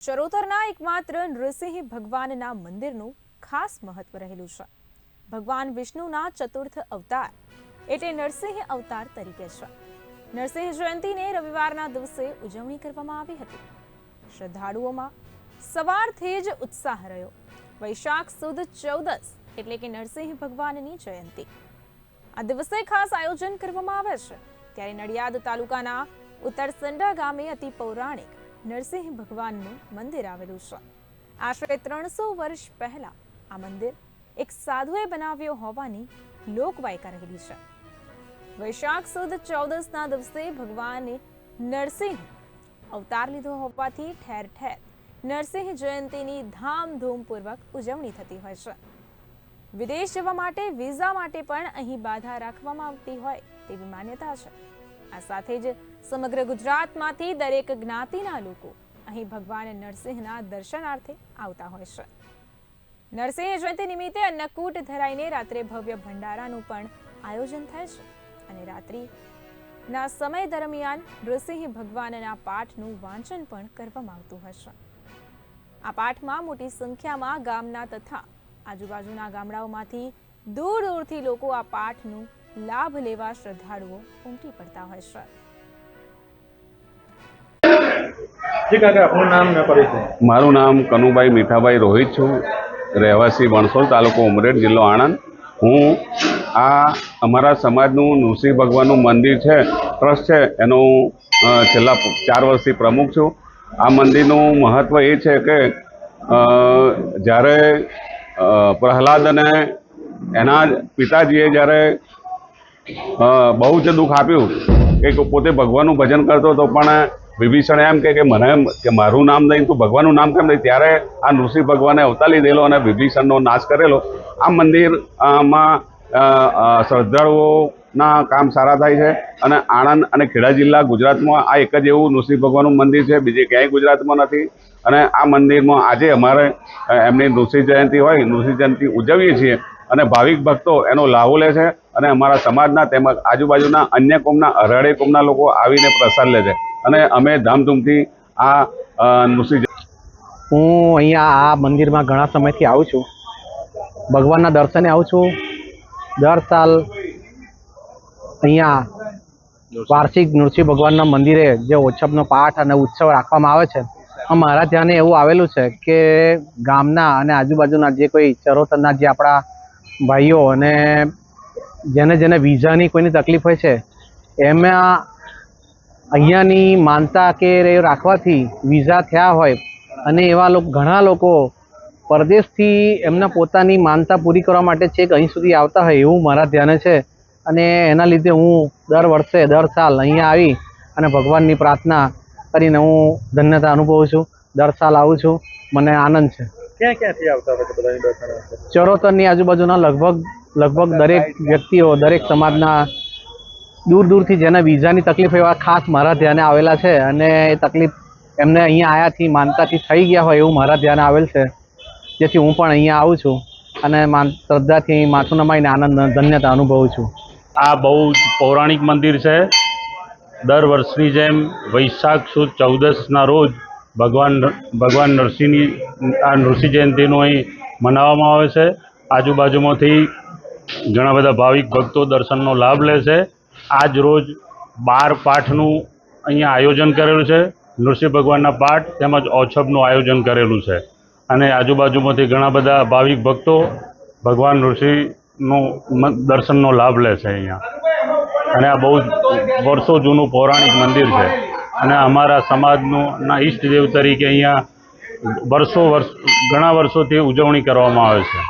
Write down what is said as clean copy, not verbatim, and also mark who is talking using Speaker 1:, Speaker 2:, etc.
Speaker 1: ચરોતરના એકમાત્ર નૃસિંહ ભગવાનના મંદિરનું ખાસ મહત્વ રહેલું છે. ભગવાન વિષ્ણુના ચતુર્થ અવતાર એટલે નરસિંહ અવતાર તરીકે છે. નરસિંહ જયંતીને રવિવારના દિવસે ઉજવણી કરવામાં આવી હતી. શ્રદ્ધાળુઓમાં સવારથી જ ઉત્સાહ રહ્યો. વૈશાખ સુદ 14 એટલે કે નરસિંહ ભગવાનની જયંતી. આ દિવસે ખાસ આયોજન કરવામાં આવે છે. ત્યારે નડિયાદ તાલુકાના ઉત્તરસંડા ગામે અતિ પૌરાણિક નરસિંહ ભગવાનનું મંદિર આવેલું છે. આશરે 300 વર્ષ પહેલા આ મંદિર એક સાધુએ બનાવ્યો હોવાની લોકવાયકા રહેલી છે. વૈશાખ સુદ 14ના દિવસે ભગવાને નરસિંહ અવતાર લીધો હોવાથી ઠેર ઠેર નરસિંહ જયંતીની ધામધૂમપૂર્વક ઉજવણી થતી હોય છે. વિદેશ જવા માટે વિઝા માટે પણ અહીં બાધા રાખવામાં આવતી હોય તેવી માન્યતા છે. આ સાથે જ સમગ્ર ગુજરાતમાંથી દરેક જ્ઞાતિના લોકો અહીં ભગવાન નરસિંહના દર્શનાર્થે આવતા હોય છે. નરસિંહ જયંતી નિમિત્તે અન્નકૂટ ધરાઈને રાત્રે ભવ્ય ભંડારાનું પણ આયોજન થાય છે અને રાત્રિના સમય દરમિયાન નરસિંહ ભગવાનના પાઠનું વાંચન પણ કરવામાં આવતું હશે. આ પાઠમાં મોટી સંખ્યામાં ગામના તથા આજુબાજુના ગામડાઓમાંથી દૂર દૂરથી લોકો આ પાઠનું લાભ લેવા શ્રદ્ધાળુઓ ઉમટી પડતા હોય છે.
Speaker 2: મારું નામ કનુભાઈ મીઠાભાઈ રોહિત છું, રહેવાસી વણસોલ, તાલુકો ઉમરેઠ, જિલ્લો આણંદ. હું અમારા સમાજનું નૃસિંહ ભગવાનનું મંદિર છે, ટ્રસ્ટ છે, એનો છેલ્લા 4 વર્ષથી પ્રમુખ છું. આ મંદિરનું મહત્વ એ છે કે જ્યારે પ્રહલાદ અને એના પિતાજીએ જ્યારે બહુ જ દુઃખ આપ્યું કે પોતે ભગવાનનું ભજન કરતો હતો, પણ વિભીષણે એમ કે મારું નામ લઈને તું ભગવાનનું નામ કેમ લઈ? ત્યારે આ નૃસિંહ ભગવાને અવતાર લીધેલો અને વિભીષણનો નાશ કરેલો. આ મંદિરમાં શ્રદ્ધાળુઓના કામ સારા થાય છે અને આણંદ અને ખેડા જિલ્લા ગુજરાતમાં આ એક જ એવું નૃસિંહ ભગવાનનું મંદિર છે, બીજે ક્યાંય ગુજરાતમાં નથી. અને આ મંદિરમાં આજે અમારે એમની નૃસિંહ જયંતી હોય, નૃસિંહ જયંતી ઉજવીએ છીએ અને ભાવિક ભક્તો એનો લાભો લે છે અને અમારા સમાજના તેમજ આજુબાજુના અન્ય કોમના અરાડે કોમના લોકો આવીને પ્રસાદ લે છે અને અમે ધામધૂમથી આ નૃસિંહ.
Speaker 3: હું અહીંયા આ મંદિરમાં ઘણા સમયથી આવું છું. ભગવાનના દર્શને આવું છું. દર સાલ અહીંયા વાર્ષિક નૃસિંહ ભગવાનના મંદિરે જે ઓછપનો પાઠ અને ઉત્સવ રાખવામાં આવે છે, મારા ધ્યાને એવું આવેલું છે કે ગામના અને આજુબાજુના જે કોઈ ચરોતરના જે આપણા ભાઈઓ અને જેને વિઝાની કોઈની તકલીફ હોય છે, એમાં અહીંયાની માનતા કે રાખવાથી વિઝા થયા હોય અને એવા ઘણા લોકો પરદેશથી એમના પોતાની માનતા પૂરી કરવા માટે છેક અહીં સુધી આવતા હોય એવું મારા ધ્યાને છે. અને એના લીધે હું દર સાલ અહીંયા આવી અને ભગવાનની પ્રાર્થના કરીને હું ધન્યતા અનુભવું છું. દર સાલ આવું છું, મને આનંદ છે.
Speaker 4: ક્યાંથી આવતા હોય બધાની દર્શન?
Speaker 3: ચરોતરની આજુબાજુના લગભગ દરેક વ્યક્તિઓ, દરેક સમાજના દૂર દૂરથી જેને વિઝાની તકલીફ એવા ખાસ મારા ધ્યાને આવેલા છે અને એ તકલીફ એમને અહીંયા આવ્યાથી માનતાથી થઈ ગયા હોય એવું મારા ધ્યાને આવેલ છે, જેથી હું પણ અહીંયા આવું છું અને શ્રદ્ધાથી માથું નમાઈને આનંદ ધન્યતા અનુભવું છું.
Speaker 4: આ બહુ પૌરાણિક મંદિર છે. દર વર્ષની જેમ વૈશાખ સુદ 14ના રોજ ભગવાન નરસિંહની આ નૃસિંહ જયંતીનું અહીં મનાવવામાં આવે છે. આજુબાજુમાંથી ઘણા બધા ભાવિક ભક્તો દર્શનનો લાભ લે છે. આજ રોજ 12 પાઠનું અહીંયા આયોજન કરેલું છે. નૃસિંહ ભગવાનના પાઠ તેમજ ઓછપનું આયોજન કરેલું છે અને આજુબાજુમાંથી ઘણા બધા ભાવિક ભક્તો ભગવાન નૃસિંહનું દર્શનનો લાભ લે છે અહીંયા. અને આ બહુ વર્ષો જૂનું પૌરાણિક મંદિર છે અને અમારા સમાજના ઈષ્ટદેવ તરીકે અહીંયા ઘણા વર્ષોથી ઉજવણી કરવામાં આવે છે.